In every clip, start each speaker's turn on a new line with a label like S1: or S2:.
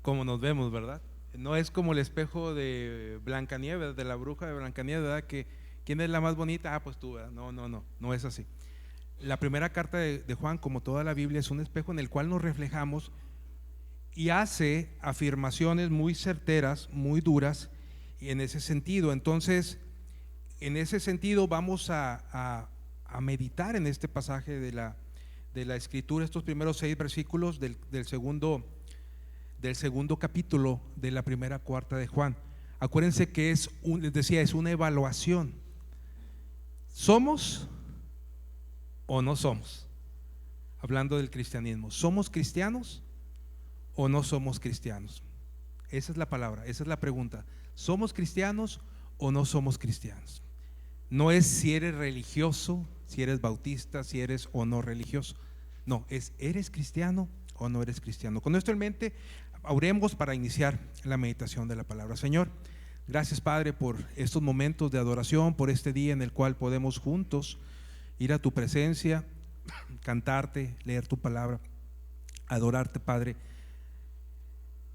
S1: como nos vemos, ¿verdad? No es como el espejo de Blancanieves, de la bruja de Blancanieves, ¿verdad? Que ¿quién es la más bonita? Ah, pues tú, ¿verdad? No es así. La primera carta de Juan, como toda la Biblia, es un espejo en el cual nos reflejamos y hace afirmaciones muy certeras, muy duras, y en ese sentido. Entonces, en ese sentido vamos a meditar en este pasaje de la Escritura, estos primeros 6 versículos del segundo capítulo de la primera carta de Juan. Acuérdense que les decía, es una evaluación. ¿Somos o no somos? Hablando del cristianismo, ¿somos cristianos o no somos cristianos? Esa es la palabra, esa es la pregunta. ¿Somos cristianos o no somos cristianos? No es si eres religioso, si eres bautista, si eres o no religioso. No, es ¿eres cristiano o no eres cristiano? Con esto en mente, oremos para iniciar la meditación de la palabra. Señor, gracias Padre por estos momentos de adoración, por este día en el cual podemos juntos ir a tu presencia, cantarte, leer tu palabra, adorarte Padre,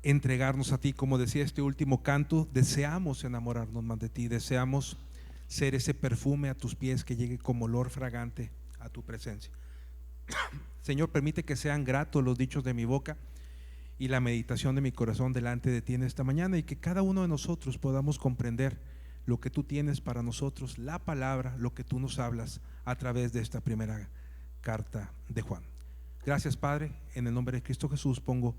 S1: entregarnos a ti. Como decía este último canto, deseamos enamorarnos más de ti, deseamos ser ese perfume a tus pies que llegue como olor fragante a tu presencia. Señor, permite que sean gratos los dichos de mi boca y la meditación de mi corazón delante de ti en esta mañana, y que cada uno de nosotros podamos comprender lo que tú tienes para nosotros, la palabra, lo que tú nos hablas a través de esta primera carta de Juan. Gracias Padre, en el nombre de Cristo Jesús pongo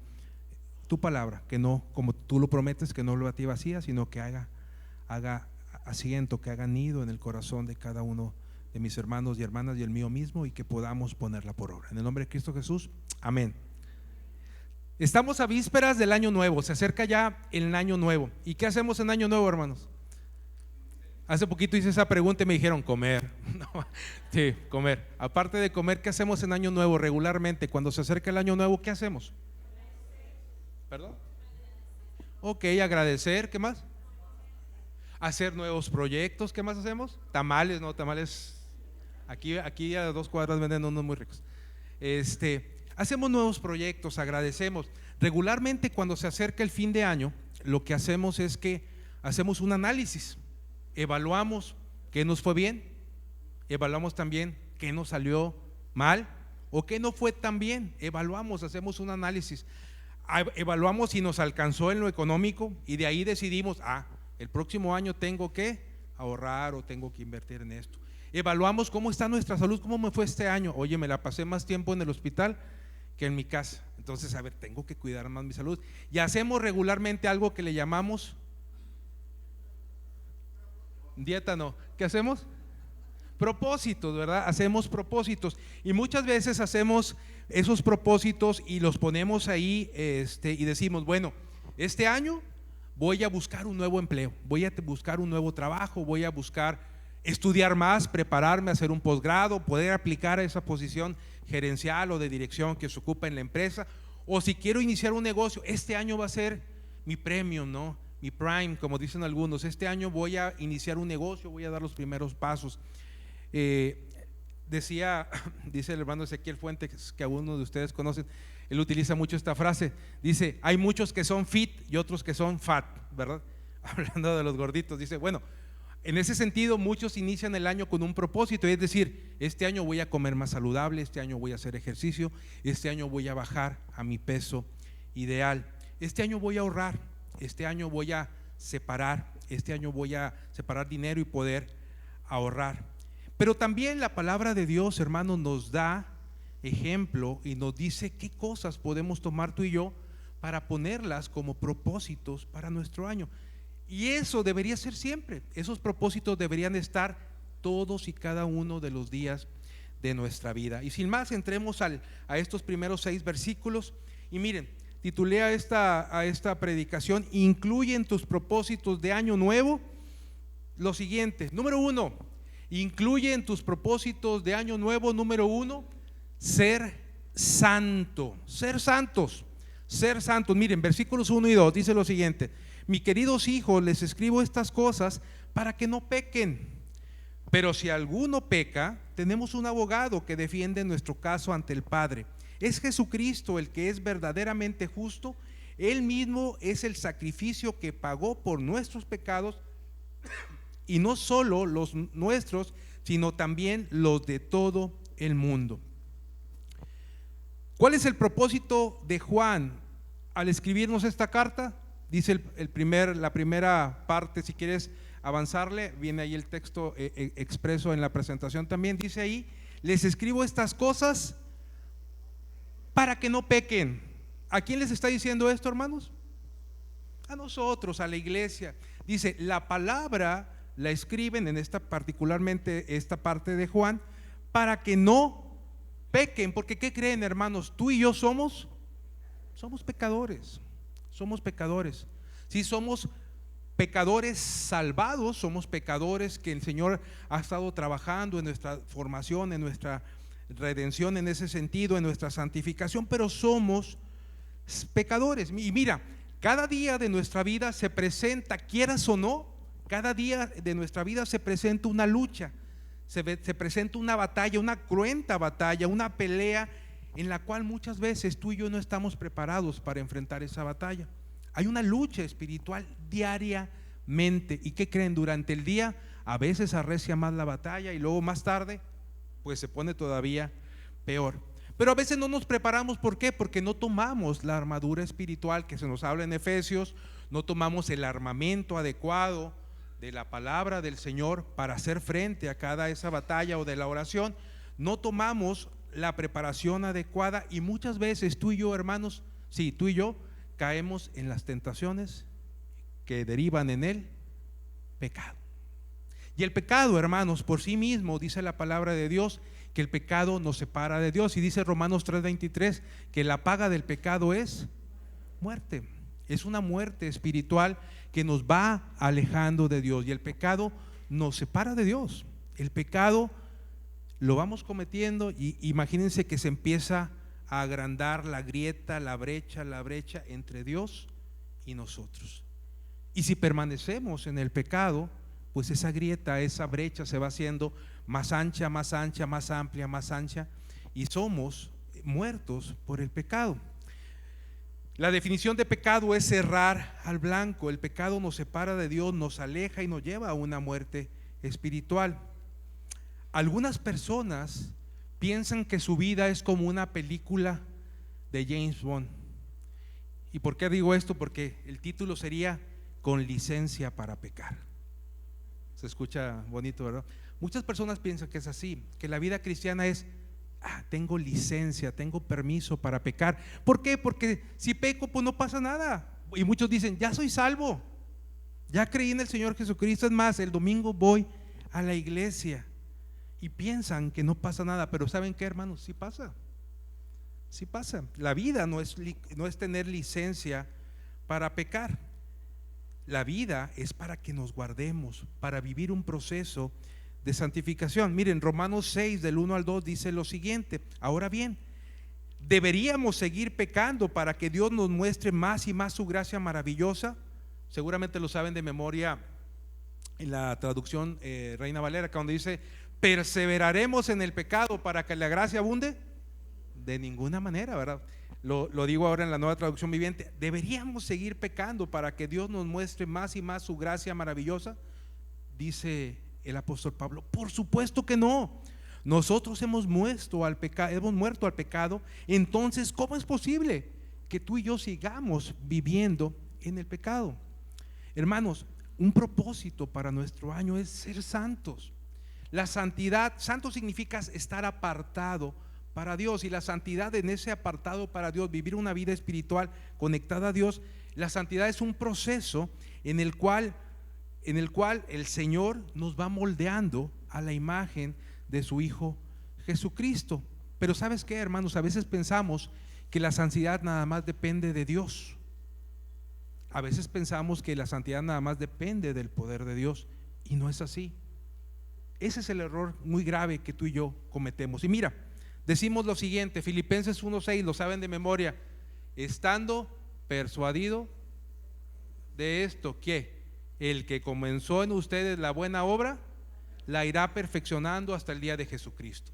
S1: tu palabra, que no, como tú lo prometes, que no lo a ti vacía, sino que haga asiento, que haga nido en el corazón de cada uno de mis hermanos y hermanas y el mío mismo, y que podamos ponerla por obra. En el nombre de Cristo Jesús, amén. Estamos a vísperas del año nuevo, se acerca ya el año nuevo. ¿Y qué hacemos en año nuevo, hermanos? Hace poquito hice esa pregunta y me dijeron comer. Sí, comer. Aparte de comer, ¿qué hacemos en año nuevo regularmente? Cuando se acerca el año nuevo, ¿qué hacemos? ¿Perdón? Ok, agradecer, ¿qué más? Hacer nuevos proyectos, ¿qué más hacemos? Tamales, no, tamales. Aquí a 2 cuadras venden unos muy ricos. Hacemos nuevos proyectos, agradecemos. Regularmente cuando se acerca el fin de año, lo que hacemos es que hacemos un análisis, evaluamos qué nos fue bien, evaluamos también qué nos salió mal o qué no fue tan bien. Evaluamos, hacemos un análisis, evaluamos si nos alcanzó en lo económico, y de ahí decidimos, el próximo año tengo que ahorrar o tengo que invertir en esto. Evaluamos cómo está nuestra salud, cómo me fue este año. Oye, me la pasé más tiempo en el hospital que en mi casa, entonces tengo que cuidar más mi salud. Y hacemos regularmente algo que le llamamos dieta, no, ¿qué hacemos? Propósitos, ¿verdad? Hacemos propósitos, y muchas veces hacemos esos propósitos y los ponemos ahí, y decimos, bueno, este año voy a buscar un nuevo empleo, voy a buscar un nuevo trabajo, voy a buscar estudiar más, prepararme, hacer un posgrado, poder aplicar a esa posición gerencial o de dirección que se ocupa en la empresa. O si quiero iniciar un negocio, este año va a ser mi premium, ¿no? Mi prime, como dicen algunos. Este año voy a iniciar un negocio, voy a dar los primeros pasos. Dice el hermano Ezequiel Fuentes, que algunos de ustedes conocen, él utiliza mucho esta frase, dice, hay muchos que son fit y otros que son fat, ¿verdad? Hablando de los gorditos, dice, bueno, en ese sentido muchos inician el año con un propósito, es decir, este año voy a comer más saludable, este año voy a hacer ejercicio, este año voy a bajar a mi peso ideal, este año voy a ahorrar, este año voy a separar, este año voy a separar dinero y poder ahorrar. Pero también la palabra de Dios, hermanos, nos da ejemplo y nos dice qué cosas podemos tomar tú y yo para ponerlas como propósitos para nuestro año. Y eso debería ser siempre, esos propósitos deberían estar todos y cada uno de los días de nuestra vida. Y sin más, entremos a estos primeros 6 versículos. Y miren, titulé a esta predicación, incluye en tus propósitos de año nuevo lo siguiente. Número 1, incluye en tus propósitos de año nuevo, número 1, ser santo, ser santos, ser santos. Miren, versículos 1 y 2 dice lo siguiente: mis queridos hijos, les escribo estas cosas para que no pequen. Pero si alguno peca, tenemos un abogado que defiende nuestro caso ante el Padre. Es Jesucristo el que es verdaderamente justo, Él mismo es el sacrificio que pagó por nuestros pecados, y no solo los nuestros, sino también los de todo el mundo. ¿Cuál es el propósito de Juan al escribirnos esta carta? Dice la primera parte, si quieres avanzarle, viene ahí el texto expreso en la presentación también, dice ahí: les escribo estas cosas para que no pequen. ¿A quién les está diciendo esto, hermanos? A nosotros, a la iglesia. Dice, la palabra la escriben en particularmente esta parte de Juan, para que no pequen. Porque ¿qué creen, hermanos? Tú y yo somos pecadores. Somos pecadores. Sí, somos pecadores salvados, somos pecadores que el Señor ha estado trabajando en nuestra formación, en nuestra redención, en ese sentido, en nuestra santificación, pero somos pecadores. Y mira, cada día de nuestra vida se presenta, quieras o no, cada día de nuestra vida se presenta una lucha, se presenta una batalla, una cruenta batalla, una pelea en la cual muchas veces tú y yo no estamos preparados para enfrentar esa batalla. Hay una lucha espiritual diariamente. ¿Y qué creen? Durante el día a veces arrecia más la batalla y luego más tarde pues se pone todavía peor. Pero a veces no nos preparamos. ¿Por qué? Porque no tomamos la armadura espiritual que se nos habla en Efesios, no tomamos el armamento adecuado de la palabra del Señor para hacer frente a cada esa batalla o de la oración. No tomamos la preparación adecuada y muchas veces tú y yo, hermanos, sí, tú y yo caemos en las tentaciones que derivan en el pecado. Y el pecado, hermanos, por sí mismo, dice la palabra de Dios, que el pecado nos separa de Dios. Y dice Romanos 3:23 que la paga del pecado es muerte. Es una muerte espiritual que nos va alejando de Dios. Y el pecado nos separa de Dios. El pecado lo vamos cometiendo y imagínense que se empieza a agrandar la grieta, la brecha entre Dios y nosotros. Y si permanecemos en el pecado, pues esa grieta, esa brecha se va haciendo más ancha, más ancha, más amplia, más ancha, y somos muertos por el pecado. La definición de pecado es cerrar al blanco. El pecado nos separa de Dios, nos aleja y nos lleva a una muerte espiritual. Algunas personas piensan que su vida es como una película de James Bond. ¿Y por qué digo esto? Porque el título sería Con licencia para pecar. Se escucha bonito, ¿verdad? Muchas personas piensan que es así, que la vida cristiana es tengo licencia, tengo permiso para pecar. ¿Por qué? Porque si peco pues no pasa nada. Y muchos dicen, ya soy salvo, ya creí en el Señor Jesucristo. Es más, el domingo voy a la iglesia. Y piensan que no pasa nada, pero ¿saben qué, hermanos? Sí pasa. Sí pasa. La vida no es tener licencia para pecar. La vida es para que nos guardemos, para vivir un proceso de santificación. Miren, Romanos 6 del 1 al 2 dice lo siguiente: ahora bien, ¿deberíamos seguir pecando para que Dios nos muestre más y más su gracia maravillosa? Seguramente lo saben de memoria en la traducción Reina Valera, cuando dice ¿perseveraremos en el pecado para que la gracia abunde? De ninguna manera, ¿verdad? Lo digo ahora en la Nueva Traducción Viviente. ¿Deberíamos seguir pecando para que Dios nos muestre más y más su gracia maravillosa? Dice el apóstol Pablo, por supuesto que no. Nosotros hemos muerto al pecado. Entonces, ¿cómo es posible que tú y yo sigamos viviendo en el pecado? Hermanos, un propósito para nuestro año es ser santos. La santidad, santo significa estar apartado para Dios, y la santidad, en ese apartado para Dios, vivir una vida espiritual conectada a Dios, la santidad es un proceso en el cual el Señor nos va moldeando a la imagen de su Hijo Jesucristo. Pero ¿sabes qué, hermanos? A veces pensamos que la santidad nada más depende de Dios. A veces pensamos que la santidad nada más depende del poder de Dios, y no es así. Ese es el error muy grave que tú y yo cometemos. Y mira, decimos lo siguiente, Filipenses 1:6, lo saben de memoria: estando persuadido de esto, que el que comenzó en ustedes la buena obra la irá perfeccionando hasta el día de Jesucristo.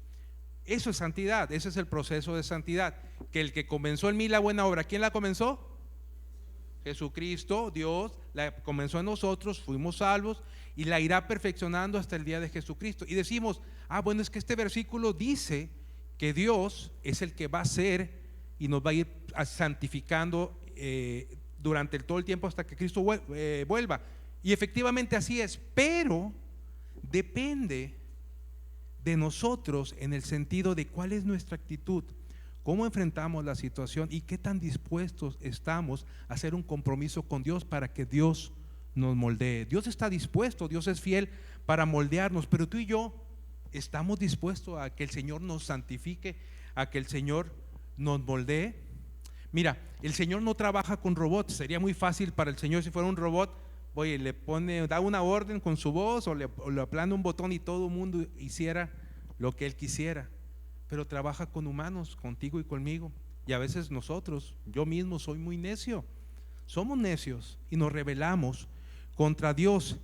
S1: Eso es santidad, ese es el proceso de santidad, que el que comenzó en mí la buena obra, ¿quién la comenzó? Jesucristo, Dios, la comenzó en nosotros, fuimos salvos y la irá perfeccionando hasta el día de Jesucristo. Y decimos, bueno, es que este versículo dice que Dios es el que va a ser y nos va a ir santificando durante todo el tiempo hasta que Cristo vuelva. Y efectivamente así es, pero depende de nosotros en el sentido de cuál es nuestra actitud, cómo enfrentamos la situación y qué tan dispuestos estamos a hacer un compromiso con Dios para que Dios nos moldee. Dios está dispuesto, Dios es fiel para moldearnos, pero tú y yo estamos dispuestos a que el Señor nos santifique, a que el Señor nos moldee. Mira, el Señor no trabaja con robots. Sería muy fácil para el Señor si fuera un robot. Oye, le pone, da una orden con su voz o le aplana un botón y todo el mundo hiciera lo que Él quisiera. Pero trabaja con humanos, contigo y conmigo. Y a veces nosotros, yo mismo soy muy necio. Somos necios y nos rebelamos contra Dios.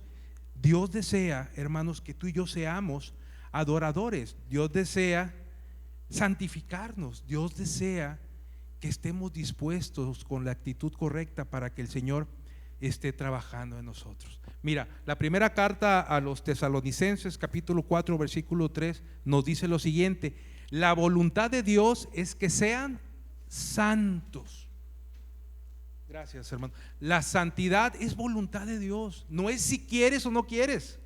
S1: Dios desea, hermanos, que tú y yo seamos adoradores. Dios desea santificarnos. Dios desea que estemos dispuestos con la actitud correcta para que el Señor esté trabajando en nosotros. Mira, la primera carta a los Tesalonicenses, capítulo 4, versículo 3, nos dice lo siguiente: la voluntad de Dios es que sean santos. Gracias, hermano. La santidad es voluntad de Dios. No es si quieres o no quieres.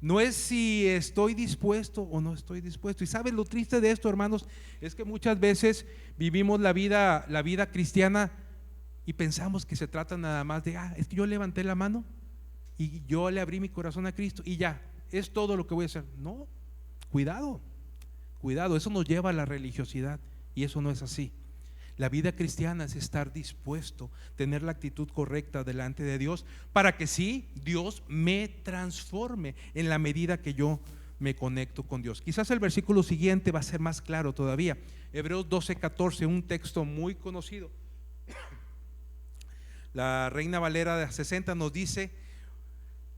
S1: No es si estoy dispuesto o no estoy dispuesto. Y sabes lo triste de esto, hermanos, es que muchas veces vivimos la vida cristiana y pensamos que se trata nada más de, es que yo levanté la mano y yo le abrí mi corazón a Cristo y ya, es todo lo que voy a hacer. No, cuidado, eso nos lleva a la religiosidad y eso no es así. La vida cristiana es estar dispuesto, tener la actitud correcta delante de Dios para que sí, Dios me transforme en la medida que yo me conecto con Dios. Quizás el versículo siguiente va a ser más claro todavía. Hebreos 12:14, un texto muy conocido. La Reina Valera de 60 nos dice: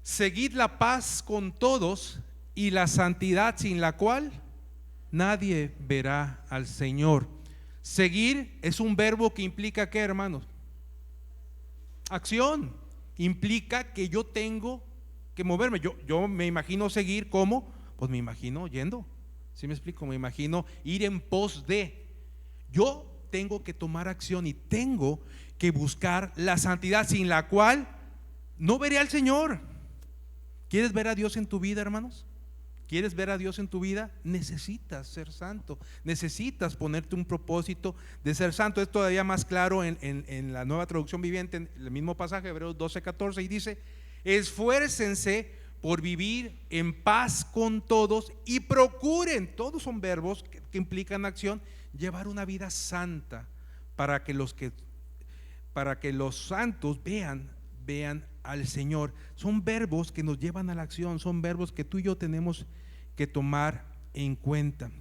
S1: seguid la paz con todos y la santidad, sin la cual nadie verá al Señor. Seguir es un verbo que implica ¿qué, hermanos? Acción. Implica que yo tengo que moverme. Yo me imagino seguir como, pues me imagino yendo. ¿Sí me explico? Me imagino ir en pos de. Yo tengo que tomar acción y tengo que buscar la santidad, sin la cual no veré al Señor. ¿Quieres ver a Dios en tu vida, hermanos? ¿Quieres ver a Dios en tu vida? Necesitas ser santo, necesitas ponerte un propósito de ser santo. Es todavía más claro en la Nueva Traducción Viviente, en el mismo pasaje, Hebreos 12:14, y dice: esfuércense por vivir en paz con todos y procuren, todos son verbos que implican acción, llevar una vida santa para que los santos vean al Señor. Son verbos que nos llevan a la acción, son verbos que tú y yo tenemos que tomar en cuenta.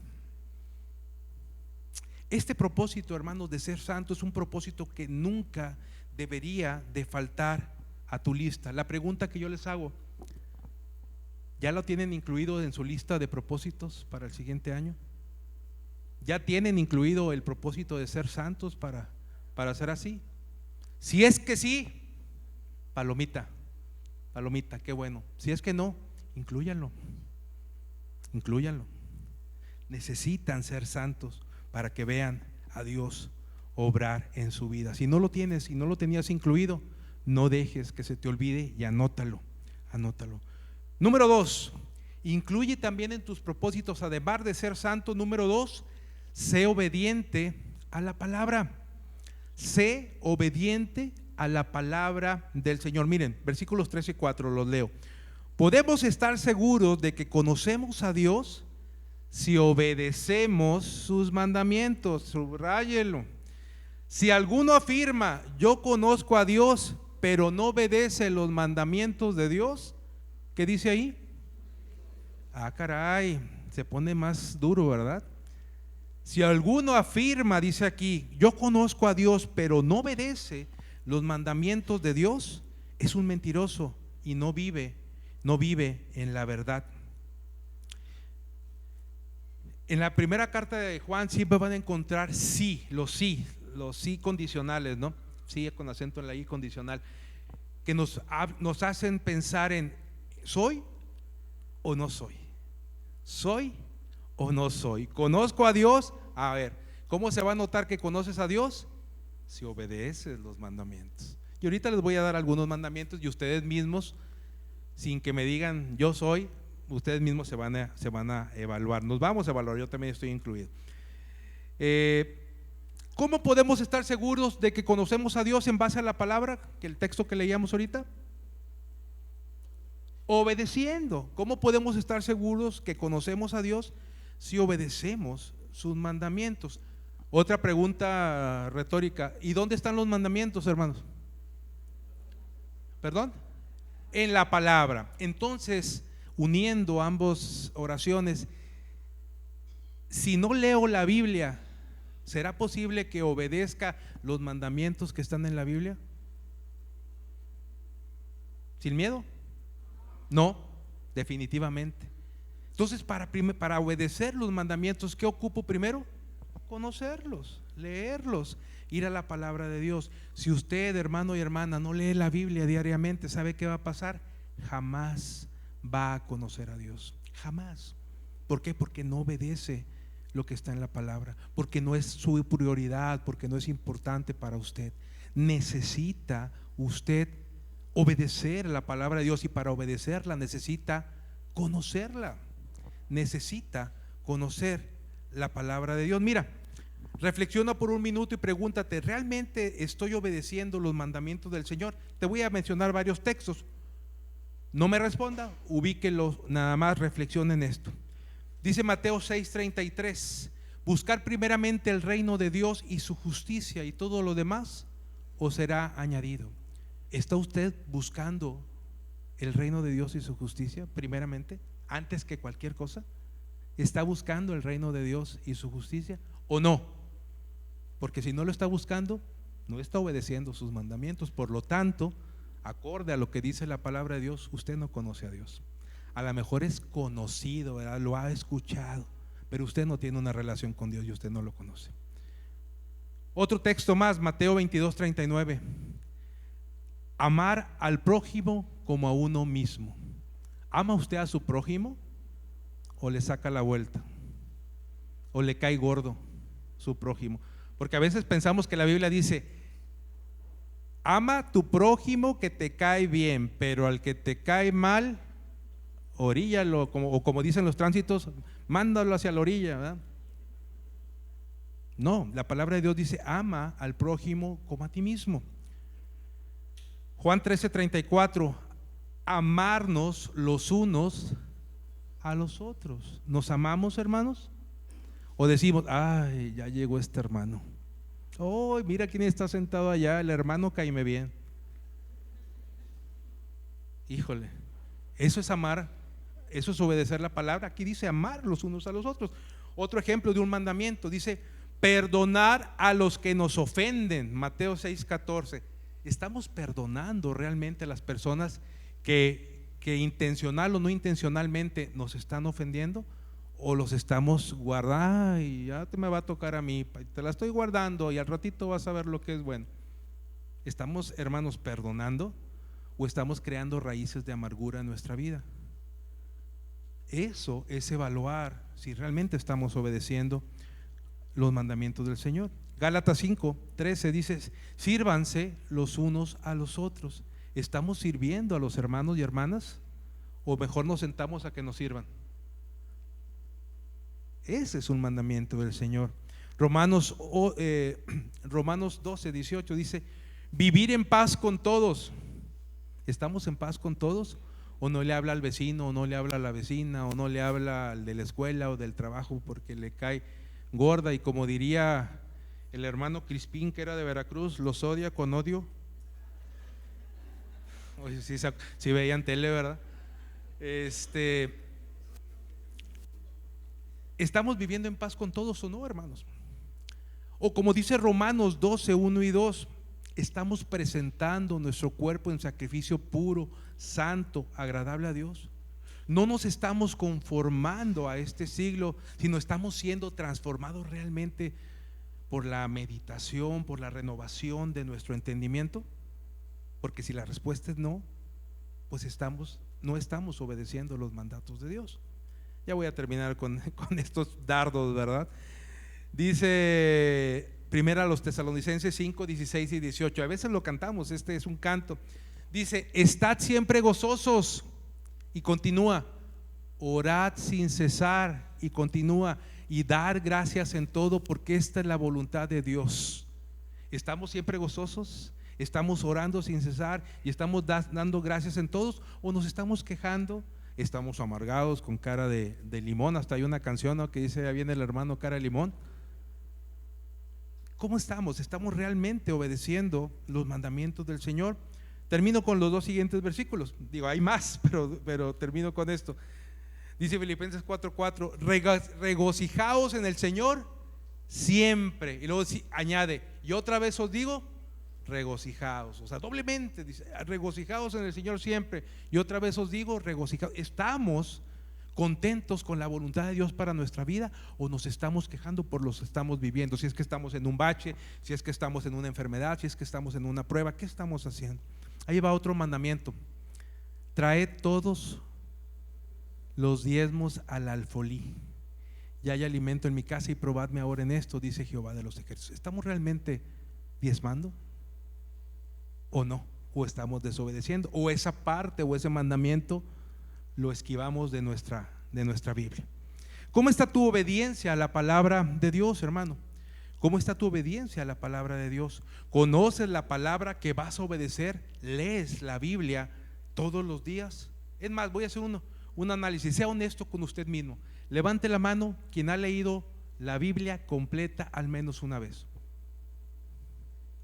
S1: Este propósito, hermanos, de ser santo es un propósito que nunca debería de faltar a tu lista. La pregunta que yo les hago: ¿ya lo tienen incluido en su lista de propósitos para el siguiente año? ¿Ya tienen incluido el propósito de ser santos para ser así? Si es que sí, palomita, qué bueno. Si es que no, inclúyanlo. Necesitan ser santos para que vean a Dios obrar en su vida. Si no lo tienes, si no lo tenías incluido, no dejes que se te olvide y anótalo. Número 2, incluye también en tus propósitos, además de ser santo, número 2, sé obediente a la palabra. Sé obediente a la palabra del Señor. Miren, versículos 3 y 4 los leo. Podemos estar seguros de que conocemos a Dios si obedecemos sus mandamientos. Subráyelo. Si alguno afirma: yo conozco a Dios, pero no obedece los mandamientos de Dios, ¿qué dice ahí? Caray, se pone más duro, ¿verdad? Si alguno afirma, dice aquí, yo conozco a Dios, pero no obedece los mandamientos de Dios, es un mentiroso y no vive en la verdad. En la primera carta de Juan siempre van a encontrar los sí condicionales, ¿no? sí, con acento en la I condicional, que nos hacen pensar en ¿soy o no soy? ¿Soy o no soy? ¿Conozco a Dios? A ver, ¿cómo se va a notar que conoces a Dios? Si obedeces los mandamientos. Y ahorita les voy a dar algunos mandamientos y ustedes mismos, sin que me digan yo soy, ustedes mismos se van a evaluar. Nos vamos a evaluar, yo también estoy incluido. ¿Cómo podemos estar seguros de que conocemos a Dios en base a la palabra, que el texto que leíamos ahorita? Obedeciendo. ¿Cómo podemos estar seguros que conocemos a Dios si obedecemos sus mandamientos? Otra pregunta retórica: ¿y dónde están los mandamientos, hermanos? ¿Perdón? En la palabra. Entonces, uniendo ambas oraciones, si no leo la Biblia, ¿será posible que obedezca los mandamientos que están en la Biblia? ¿Sin miedo? No, definitivamente. Entonces, para obedecer los mandamientos, ¿qué ocupo primero? Conocerlos, leerlos, ir a la palabra de Dios. Si usted, hermano y hermana, no lee la Biblia diariamente, ¿sabe qué va a pasar? Jamás va a conocer a Dios, jamás. ¿Por qué? Porque no obedece lo que está en la palabra, porque no es su prioridad, porque no es importante para usted. Necesita usted obedecer la palabra de Dios, y para obedecerla necesita conocerla, necesita conocer la palabra de Dios. Mira, reflexiona por un minuto y pregúntate: ¿realmente estoy obedeciendo los mandamientos del Señor? Te voy a mencionar varios textos. No me responda, ubíquelos, nada más reflexione en esto. Dice Mateo 6:33: buscar primeramente el reino de Dios y su justicia, y todo lo demás os será añadido. ¿Está usted buscando el reino de Dios y su justicia primeramente, antes que cualquier cosa? ¿Está buscando el reino de Dios y su justicia o no? Porque si no lo está buscando, no está obedeciendo sus mandamientos. Por lo tanto, acorde a lo que dice la palabra de Dios, usted no conoce a Dios. A lo mejor es conocido, ¿verdad? Lo ha escuchado, pero usted no tiene una relación con Dios y usted no lo conoce. Otro texto más, Mateo 22:39: amar al prójimo como a uno mismo. ¿Ama usted a su prójimo o le saca la vuelta? ¿O le cae gordo su prójimo? Porque a veces pensamos que la Biblia dice: ama a tu prójimo que te cae bien, pero al que te cae mal, oríllalo, o como dicen los tránsitos, mándalo hacia la orilla, ¿verdad? No, la palabra de Dios dice: ama al prójimo como a ti mismo. Juan 13:34: amarnos los unos a los otros. ¿Nos amamos, hermanos? ¿O decimos: ay, ya llegó este hermano, oh, mira quién está sentado allá, el hermano caíme bien? Híjole, eso es amar, eso es obedecer la palabra. Aquí dice amar los unos a los otros. Otro ejemplo de un mandamiento dice: perdonar a los que nos ofenden. Mateo 6:14. ¿Estamos perdonando realmente a las personas que intencional o no intencionalmente nos están ofendiendo? ¿O los estamos guardando? Y ya te me va a tocar a mí, te la estoy guardando y al ratito vas a ver lo que es bueno. ¿Estamos, hermanos, perdonando o estamos creando raíces de amargura en nuestra vida? Eso es evaluar si realmente estamos obedeciendo los mandamientos del Señor. Gálatas 5:13 dice: sírvanse los unos a los otros. ¿Estamos sirviendo a los hermanos y hermanas o mejor nos sentamos a que nos sirvan? Ese es un mandamiento del Señor. Romanos 12:18 dice: vivir en paz con todos. ¿Estamos en paz con todos? ¿O no le habla al vecino, o no le habla a la vecina, o no le habla al de la escuela o del trabajo porque le cae gorda? Y como diría el hermano Crispín, que era de Veracruz, los odia con odio. Oye, si veían tele, ¿verdad? ¿Estamos viviendo en paz con todos o no, hermanos? O como dice Romanos 12:1 y 2: ¿estamos presentando nuestro cuerpo en sacrificio puro, santo, agradable a Dios? No nos estamos conformando a este siglo, sino estamos siendo transformados realmente por la meditación, por la renovación de nuestro entendimiento? Porque si la respuesta es no, pues no estamos obedeciendo los mandatos de Dios. Ya voy a terminar con estos dardos, ¿verdad? Dice primera a los Tesalonicenses 5, 16 y 18. A veces lo cantamos, este es un canto. Dice: estad siempre gozosos, y continúa, orad sin cesar, y continúa, y dar gracias en todo, porque esta es la voluntad de Dios. ¿Estamos siempre gozosos? ¿Estamos orando sin cesar y estamos dando gracias en todos? ¿O nos estamos quejando? ¿Estamos amargados con cara de limón? Hasta hay una canción, ¿no?, que dice: ya viene el hermano cara de limón. ¿Cómo estamos? ¿Estamos realmente obedeciendo los mandamientos del Señor? Termino con los dos siguientes versículos. Digo, hay más, pero termino con esto. Dice Filipenses 4:4: regocijaos en el Señor siempre. Y luego añade: y otra vez os digo, regocijaos. O sea, doblemente dice: regocijaos en el Señor siempre. Y otra vez os digo, regocijaos. ¿Estamos contentos con la voluntad de Dios para nuestra vida, o nos estamos quejando por los que estamos viviendo? Si es que estamos en un bache, si es que estamos en una enfermedad, si es que estamos en una prueba, ¿qué estamos haciendo? Ahí va otro mandamiento: traed todos los diezmos al alfolí, y hay alimento en mi casa, y probadme ahora en esto, dice Jehová de los ejércitos. ¿Estamos realmente diezmando o no? ¿O estamos desobedeciendo? ¿O esa parte o ese mandamiento lo esquivamos de nuestra Biblia? ¿Cómo está tu obediencia a la palabra de Dios, hermano? ¿Cómo está tu obediencia a la palabra de Dios? ¿Conoces la palabra que vas a obedecer? ¿Lees la Biblia todos los días? Es más, voy a hacer un análisis. Sea honesto con usted mismo. Levante la mano quien ha leído la Biblia completa al menos una vez.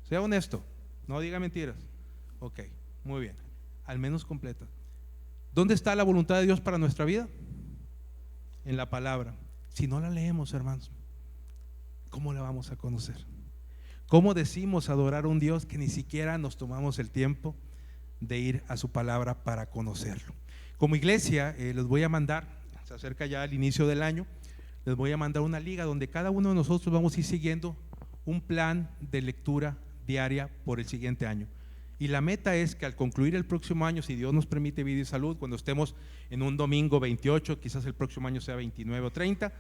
S1: Sea honesto, no diga mentiras. Ok, muy bien, al menos completa. ¿Dónde está la voluntad de Dios para nuestra vida? En la palabra. Si no la leemos, hermanos, ¿cómo la vamos a conocer? ¿Cómo decimos adorar a un Dios que ni siquiera nos tomamos el tiempo de ir a su palabra para conocerlo? Como iglesia, les voy a mandar, se acerca ya el inicio del año, les voy a mandar una liga donde cada uno de nosotros vamos a ir siguiendo un plan de lectura diaria por el siguiente año. Y la meta es que al concluir el próximo año, si Dios nos permite vida y salud, cuando estemos en un domingo 28, quizás el próximo año sea 29 o 30,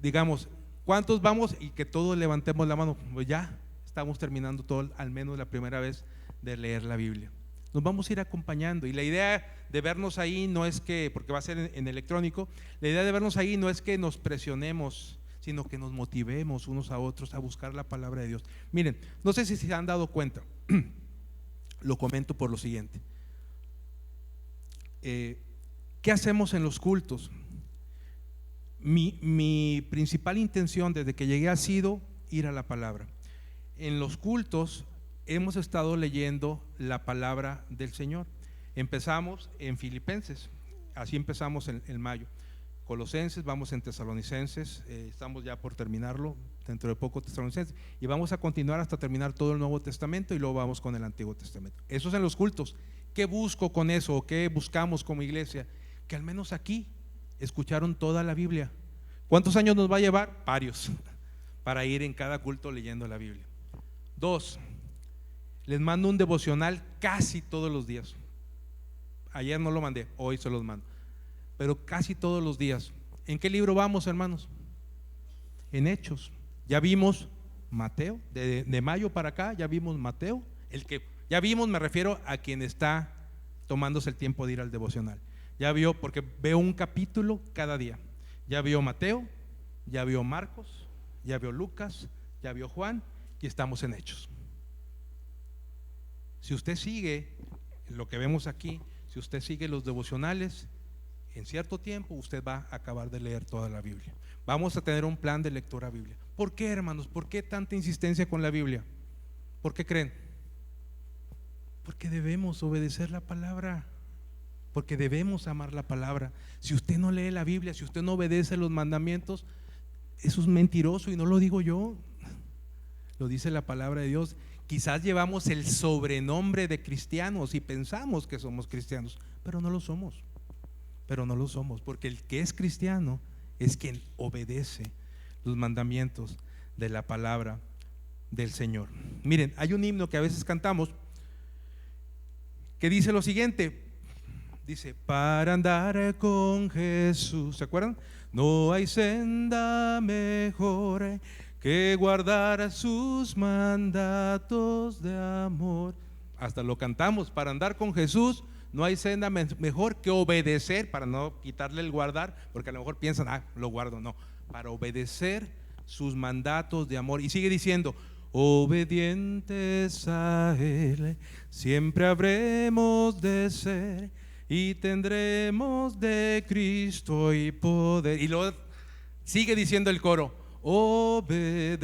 S1: digamos, ¿cuántos vamos? Y que todos levantemos la mano. Pues ya estamos terminando todo, al menos la primera vez, de leer la Biblia. Nos vamos a ir acompañando, y la idea de vernos ahí no es que, porque va a ser en electrónico, la idea de vernos ahí no es que nos presionemos, sino que nos motivemos unos a otros a buscar la palabra de Dios. Miren, no sé si se han dado cuenta, lo comento por lo siguiente. ¿Qué hacemos en los cultos? Mi principal intención desde que llegué ha sido ir a la palabra. En los cultos hemos estado leyendo la palabra del Señor. Empezamos en Filipenses, así empezamos en mayo. Colosenses, vamos en Tesalonicenses, estamos ya por terminarlo, dentro de poco Tesalonicenses, y vamos a continuar hasta terminar todo el Nuevo Testamento, y luego vamos con el Antiguo Testamento. Eso es en los cultos. ¿Qué busco con eso? ¿O qué buscamos como iglesia? Que al menos aquí escucharon toda la Biblia. ¿Cuántos años nos va a llevar? Varios, para ir en cada culto leyendo la Biblia. 2, les mando un devocional casi todos los días. Ayer no lo mandé, hoy se los mando, pero casi todos los días. ¿En qué libro vamos, hermanos? En Hechos. Ya vimos Mateo, de mayo para acá ya vimos Mateo. El que ya vimos, me refiero a quien está tomándose el tiempo de ir al devocional. Ya vio, porque veo un capítulo cada día. Ya vio Mateo, ya vio Marcos, ya vio Lucas, ya vio Juan, y estamos en Hechos. Si usted sigue lo que vemos aquí, si usted sigue los devocionales, en cierto tiempo usted va a acabar de leer toda la Biblia. Vamos a tener un plan de lectura bíblica. ¿Por qué, hermanos? ¿Por qué tanta insistencia con la Biblia? ¿Por qué creen? Porque debemos obedecer la palabra, porque debemos amar la palabra. Si usted no lee la Biblia, si usted no obedece los mandamientos, eso es mentiroso, y no lo digo yo, lo dice la palabra de Dios. Quizás llevamos el sobrenombre de cristianos y pensamos que somos cristianos, pero no lo somos. Porque el que es cristiano es quien obedece los mandamientos de la palabra del Señor. Miren, hay un himno que a veces cantamos que dice lo siguiente, dice: para andar con Jesús, ¿se acuerdan? No hay senda mejor que guardar sus mandatos de amor. Hasta lo cantamos: para andar con Jesús no hay senda mejor que obedecer, para no quitarle el guardar, porque a lo mejor piensan, lo guardo. No, para obedecer sus mandatos de amor. Y sigue diciendo: obedientes a Él siempre habremos de ser, y tendremos de Cristo y poder. Y luego sigue diciendo el coro: obedecer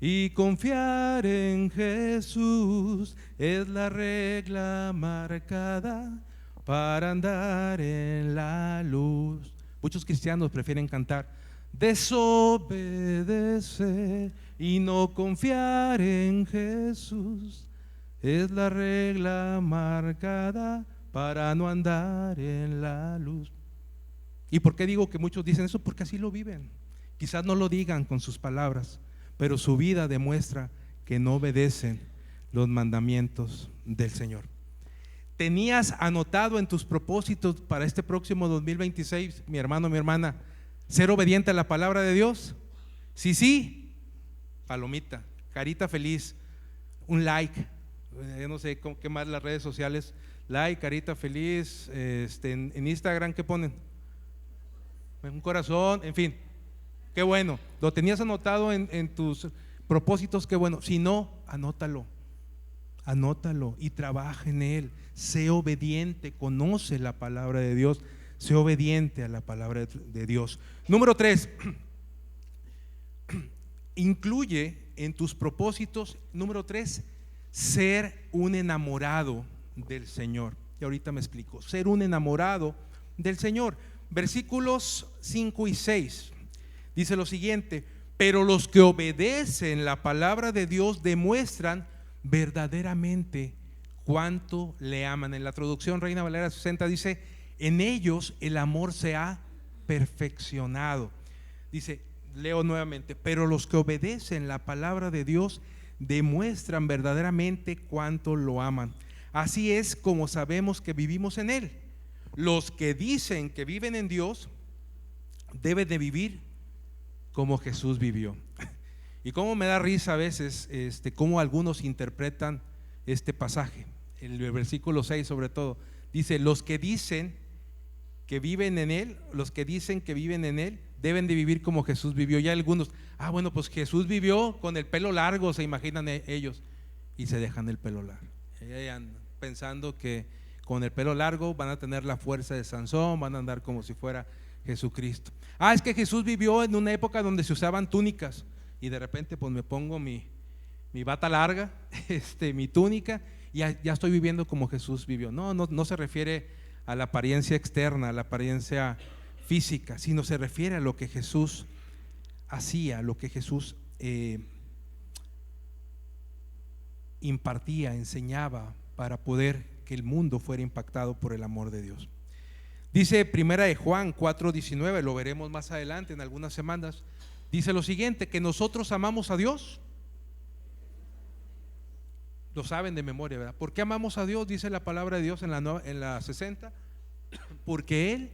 S1: y confiar en Jesús es la regla marcada para andar en la luz. Muchos cristianos prefieren cantar: desobedecer y no confiar en Jesús es la regla marcada para no andar en la luz. ¿Y por qué digo que muchos dicen eso? Porque así lo viven. Quizás no lo digan con sus palabras, pero su vida demuestra que no obedecen los mandamientos del Señor. ¿Tenías anotado en tus propósitos para este próximo 2026, mi hermano, mi hermana, ser obediente a la palabra de Dios? Sí, palomita, carita feliz, un like, yo no sé qué más las redes sociales, like, carita feliz, en Instagram, ¿qué ponen? Un corazón, en fin, qué bueno. Lo tenías anotado en tus propósitos, qué bueno. Si no, anótalo y trabaja en él. Sé obediente, conoce la palabra de Dios, sé obediente a la palabra de Dios. Número 3, incluye en tus propósitos, número 3, ser un enamorado del Señor. Y ahorita me explico. Ser un enamorado del Señor. Versículos 5 y 6 dice lo siguiente: pero los que obedecen la palabra de Dios demuestran verdaderamente cuánto le aman. En la traducción Reina Valera 60 dice: en ellos el amor se ha perfeccionado. Dice, leo nuevamente: pero los que obedecen la palabra de Dios demuestran verdaderamente cuánto lo aman. Así es como sabemos que vivimos en Él. Los que dicen que viven en Dios deben de vivir como Jesús vivió. Y cómo me da risa a veces cómo algunos interpretan este pasaje. El versículo 6 sobre todo dice: los que dicen que viven en Él, los que dicen que viven en Él deben de vivir como Jesús vivió. Ya algunos, bueno, pues Jesús vivió con el pelo largo, se imaginan ellos, y se dejan el pelo largo. Pensando que con el pelo largo van a tener la fuerza de Sansón, van a andar como si fuera Jesucristo. Es que Jesús vivió en una época donde se usaban túnicas, y de repente pues me pongo mi bata larga, mi túnica, y ya estoy viviendo como Jesús vivió. No se refiere a la apariencia externa, a la apariencia física, sino se refiere a lo que Jesús hacía, lo que Jesús impartía, enseñaba, para poder que el mundo fuera impactado por el amor de Dios. Dice Primera de Juan 4:19, lo veremos más adelante en algunas semanas. Dice lo siguiente: que nosotros amamos a Dios. Lo saben de memoria, ¿verdad? ¿Por qué amamos a Dios? Dice la palabra de Dios en la 60: porque Él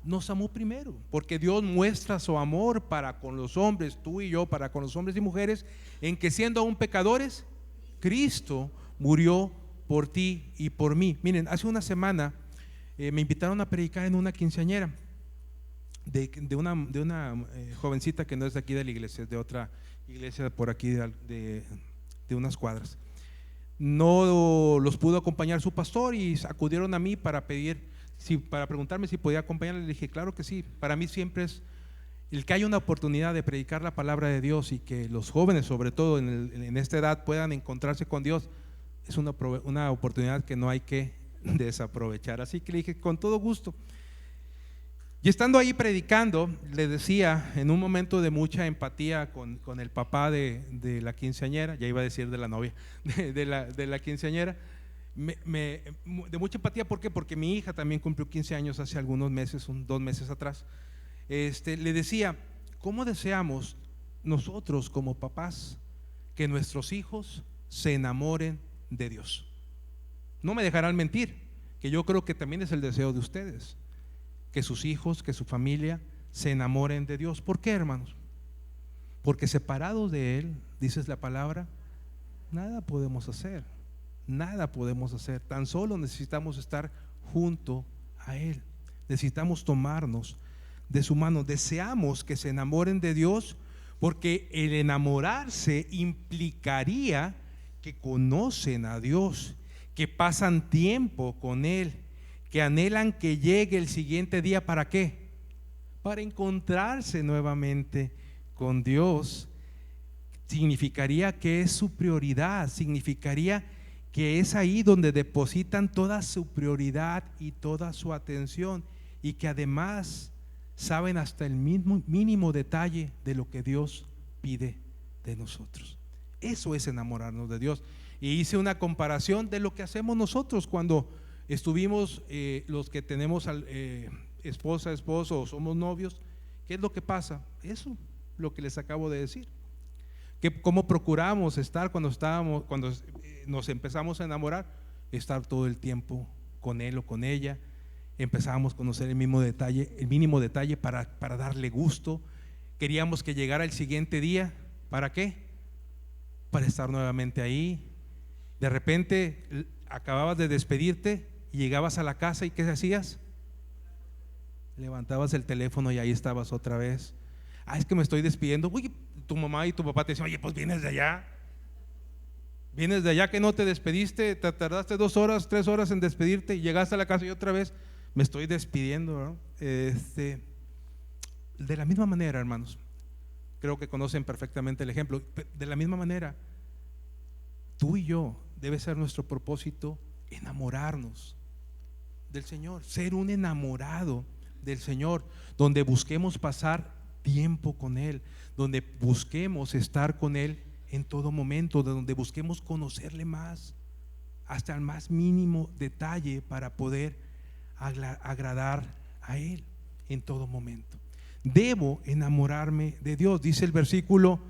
S1: nos amó primero. Porque Dios muestra su amor para con los hombres, tú y yo, para con los hombres y mujeres, en que siendo aún pecadores, Cristo murió por ti y por mí. Miren, hace una semana me invitaron a predicar en una quinceañera de una jovencita que no es de aquí de la iglesia, es de otra iglesia por aquí de unas cuadras. No los pudo acompañar su pastor y acudieron a mí para preguntarme si podía acompañarles. Le dije, claro que sí. Para mí siempre es el que haya una oportunidad de predicar la palabra de Dios y que los jóvenes, sobre todo en esta edad, puedan encontrarse con Dios. Es una oportunidad que no hay que desaprovechar. Así que le dije, con todo gusto. Y estando ahí predicando, le decía, en un momento de mucha empatía con el papá de la quinceañera, ya iba a decir de la novia, de la quinceañera, de mucha empatía. ¿Por qué? Porque mi hija también cumplió 15 años hace algunos meses, 2 meses atrás. Le decía, ¿cómo deseamos nosotros como papás que nuestros hijos se enamoren de Dios. No me dejarán mentir, que yo creo que también es el deseo de ustedes, que sus hijos, que su familia se enamoren de Dios. ¿Por qué, hermanos? Porque separados de Él, dices la palabra, nada podemos hacer, nada podemos hacer. Tan solo necesitamos estar junto a Él, necesitamos tomarnos de su mano. Deseamos que se enamoren de Dios, porque el enamorarse implicaría que conocen a Dios, que pasan tiempo con Él, que anhelan que llegue el siguiente día. ¿Para qué? Para encontrarse nuevamente con Dios. Significaría que es su prioridad, significaría que es ahí donde depositan toda su prioridad y toda su atención, y que además saben hasta el mismo mínimo detalle de lo que Dios pide de nosotros. Eso es enamorarnos de Dios. Y hice una comparación de lo que hacemos nosotros cuando estuvimos, los que tenemos esposa, esposo o somos novios. ¿Qué es lo que pasa? Eso, lo que les acabo de decir. Que cómo procuramos estar cuando nos empezamos a enamorar, estar todo el tiempo con él o con ella. Empezábamos a conocer el mínimo detalle para darle gusto. Queríamos que llegara el siguiente día. ¿Para qué? Para estar nuevamente ahí. De repente acababas de despedirte y llegabas a la casa, ¿y qué hacías? Levantabas el teléfono y ahí estabas otra vez. Es que me estoy despidiendo. Uy, tu mamá y tu papá te decían, oye, pues vienes de allá. Vienes de allá que no te despediste, te tardaste 2 horas, 3 horas en despedirte y llegaste a la casa y otra vez me estoy despidiendo, ¿no? De la misma manera, hermanos, creo que conocen perfectamente el ejemplo. De la misma manera, tú y yo, debe ser nuestro propósito enamorarnos del Señor, ser un enamorado del Señor, donde busquemos pasar tiempo con Él, donde busquemos estar con Él en todo momento, donde busquemos conocerle más, hasta el más mínimo detalle, para poder agradar a Él en todo momento. Debo enamorarme de Dios. Dice el versículo: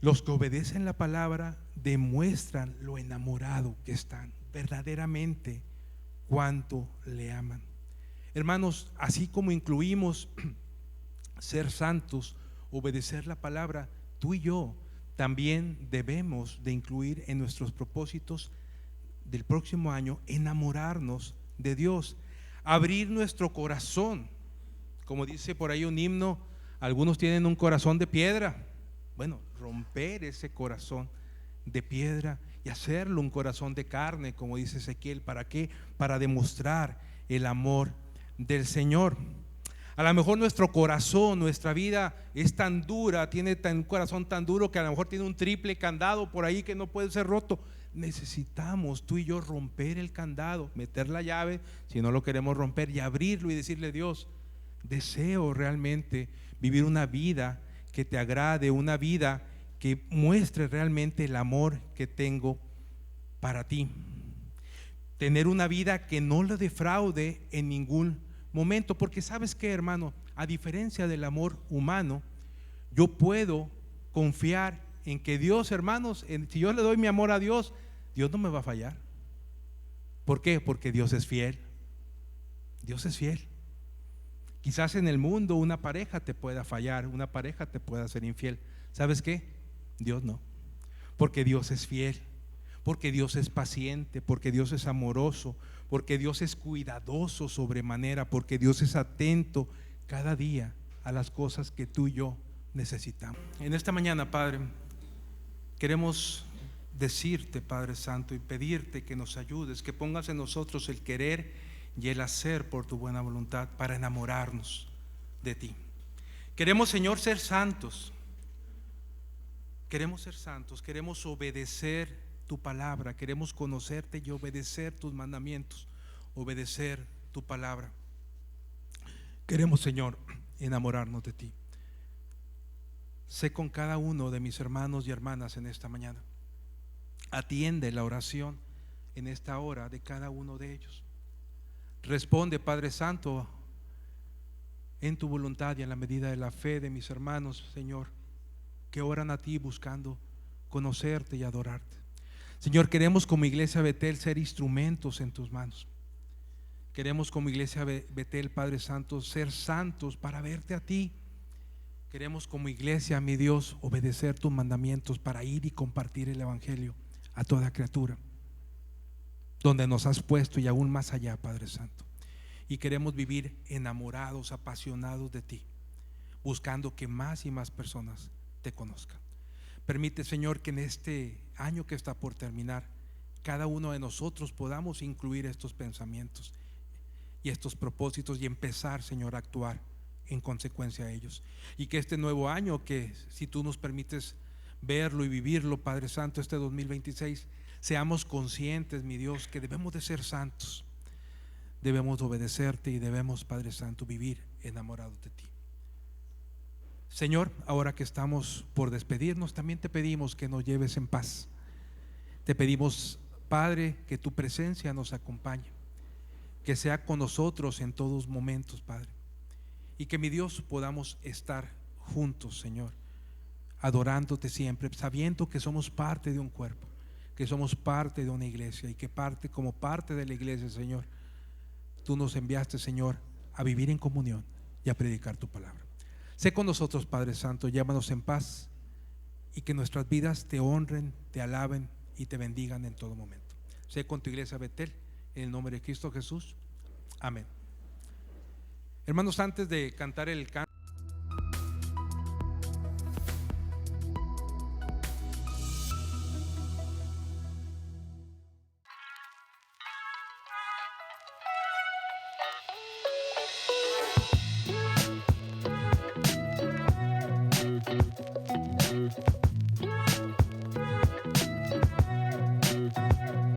S1: los que obedecen la palabra demuestran lo enamorado que están, verdaderamente cuánto le aman. Hermanos, así como incluimos ser santos, obedecer la palabra, tú y yo también debemos de incluir en nuestros propósitos del próximo año enamorarnos de Dios, abrir nuestro corazón. Como dice por ahí un himno, algunos tienen un corazón de piedra. Bueno, romper ese corazón de piedra y hacerlo un corazón de carne, como dice Ezequiel. ¿Para qué? Para demostrar el amor del Señor. A lo mejor nuestro corazón, nuestra vida es tan dura, tiene un corazón tan duro que a lo mejor tiene un triple candado por ahí que no puede ser roto. Necesitamos tú y yo romper el candado, meter la llave si no lo queremos romper, y abrirlo y decirle: Dios, deseo realmente vivir una vida que te agrade, una vida que muestre realmente el amor que tengo para ti. Tener una vida que no lo defraude en ningún momento, porque ¿sabes qué, hermano? A diferencia del amor humano, yo puedo confiar en que Dios, hermanos, si yo le doy mi amor a Dios, Dios no me va a fallar. ¿Por qué? Porque Dios es fiel. Dios es fiel. Quizás en el mundo una pareja te pueda fallar, una pareja te pueda ser infiel. ¿Sabes qué? Dios no. Porque Dios es fiel, porque Dios es paciente, porque Dios es amoroso, porque Dios es cuidadoso sobremanera, porque Dios es atento cada día a las cosas que tú y yo necesitamos. En esta mañana, Padre, queremos decirte, Padre Santo, y pedirte que nos ayudes, que pongas en nosotros el querer y el hacer por tu buena voluntad para enamorarnos de ti. Queremos, Señor, ser santos. Queremos ser santos, queremos obedecer tu palabra, queremos conocerte y obedecer tus mandamientos, obedecer tu palabra. Queremos, Señor, enamorarnos de ti. Sé con cada uno de mis hermanos y hermanas en esta mañana. Atiende la oración en esta hora de cada uno de ellos. Responde, Padre Santo, en tu voluntad y en la medida de la fe de mis hermanos, Señor, que oran a ti buscando conocerte y adorarte. Señor, queremos como iglesia Betel ser instrumentos en tus manos. Queremos como iglesia Betel, Padre Santo, ser santos para verte a ti. Queremos como iglesia, mi Dios, obedecer tus mandamientos para ir y compartir el evangelio a toda criatura, donde nos has puesto y aún más allá, Padre Santo. Y queremos vivir enamorados, apasionados de ti, buscando que más y más personas te conozcan. Permite, Señor, que en este año que está por terminar, cada uno de nosotros podamos incluir estos pensamientos y estos propósitos y empezar, Señor, a actuar en consecuencia de ellos. Y que este nuevo año, que si tú nos permites verlo y vivirlo, Padre Santo, este 2026, seamos conscientes, mi Dios, que debemos de ser santos, debemos obedecerte y debemos, Padre Santo, vivir enamorados de ti. Señor, ahora que estamos por despedirnos, también te pedimos que nos lleves en paz. Te pedimos, Padre, que tu presencia nos acompañe, que sea con nosotros en todos momentos, Padre, y que, mi Dios, podamos estar juntos, Señor, adorándote siempre, sabiendo que somos parte de un cuerpo, que somos parte de una iglesia, y que como parte de la iglesia, Señor, tú nos enviaste, Señor, a vivir en comunión y a predicar tu palabra. Sé con nosotros, Padre Santo, llévanos en paz, y que nuestras vidas te honren, te alaben y te bendigan en todo momento. Sé con tu iglesia Betel, en el nombre de Cristo Jesús. Amén. Hermanos, antes de cantar el canto